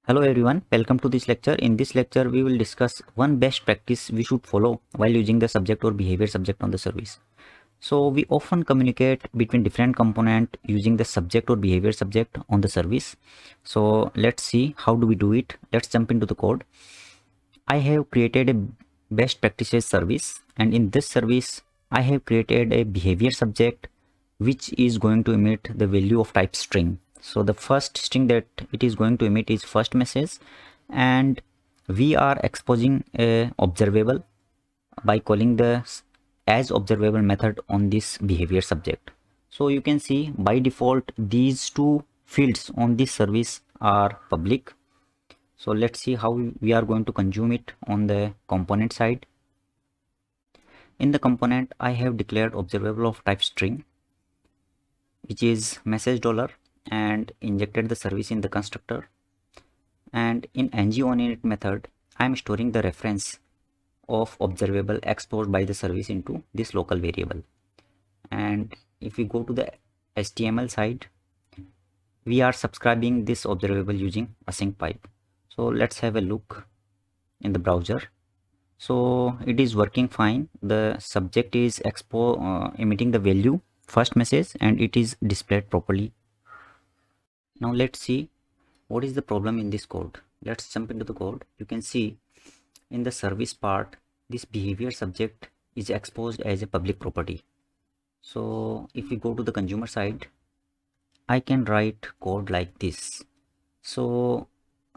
Hello everyone, welcome to this lecture. In this lecture, we will discuss one best practice we should follow while using the subject or behavior subject on the service. So we often communicate between different component using the subject or behavior subject on the service. So let's see how do we do it. Let's jump into the code. I have created a best practices service, and in this service, I have created a behavior subject which is going to emit the value of type string. So the first string that it is going to emit is first message, and we are exposing a observable by calling the as observable method on this behavior subject. So you can see by default these two fields on this service are public. So let's see how we are going to consume it on the component side. In the component, I have declared observable of type string, which is message dollar, and injected the service in the constructor. And in ngOnInit method, I am storing the reference of observable exposed by the service into this local variable. And if we go to the HTML side, we are subscribing this observable using async pipe. So let's have a look in the browser. So it is working fine. The subject is emitting the value first message, and it is displayed properly. Now let's see what is the problem in this code. Let's jump into the code. You can see in the service part, this behavior subject is exposed as a public property. So if we go to the consumer side, I can write code like this. So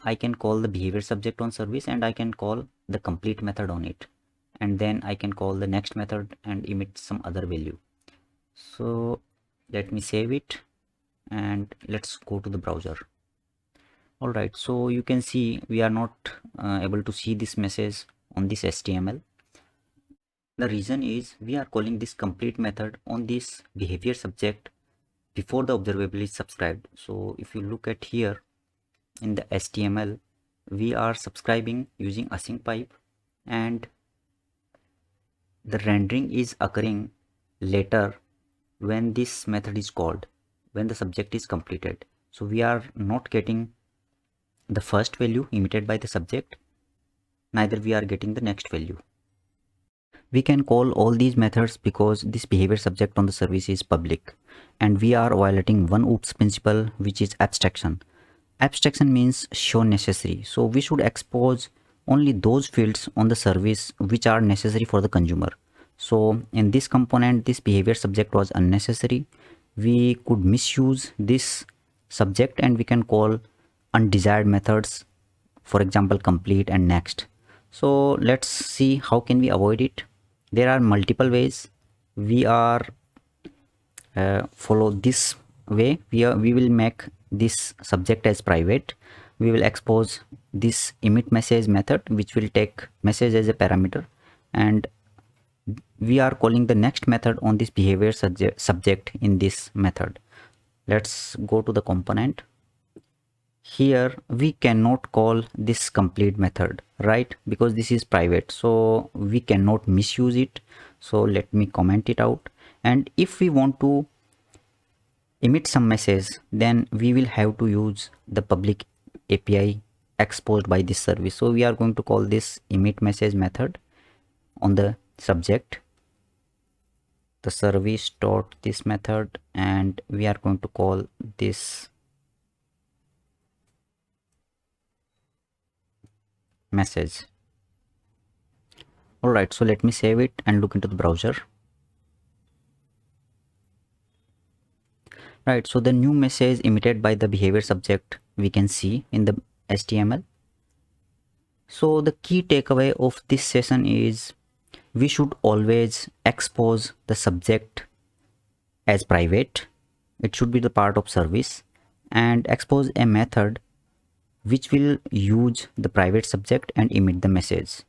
I can call the behavior subject on service, and I can call the complete method on it, and then I can call the next method and emit some other value. So let me save it, and let's go to the browser. All right, so you can see we are not able to see this message on this HTML. The reason is we are calling this complete method on this behavior subject before the observable is subscribed. So if you look at here in the HTML, we are subscribing using async pipe, and the rendering is occurring later when this method is called, when the subject is completed. So we are not getting the first value emitted by the subject, neither we are getting the next value. We can call all these methods because this behavior subject on the service is public, and we are violating one OOPS principle, which is abstraction. Abstraction means show necessary. So we should expose only those fields on the service which are necessary for the consumer. So in this component, this behavior subject was unnecessary. We could misuse this subject, and we can call undesired methods, for example complete and next. So let's see how can we avoid it. There are multiple ways. We are follow this way. We will make this subject as private. We will expose this emit message method, which will take message as a parameter, and we are calling the next method on this behavior subject in this method. Let's go to the component. Here we cannot call this complete method, right? Because this is private, so we cannot misuse it. So let me comment it out. And if we want to emit some message, then we will have to use the public API exposed by this service. So we are going to call this emit message method on the subject, the service dot this method, and we are going to call this message. All right, so let me save it and look into the browser. Right, so the new message emitted by the behavior subject we can see in the HTML. So the key takeaway of this session is we should always expose the subject as private. It should be the part of service, and expose a method which will use the private subject and emit the message.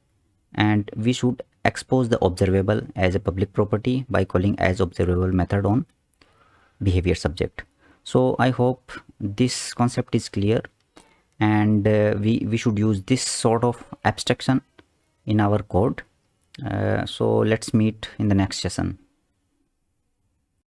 And we should expose the observable as a public property by calling as observable method on behavior subject. So I hope this concept is clear, and we should use this sort of abstraction in our code. So let's meet in the next session.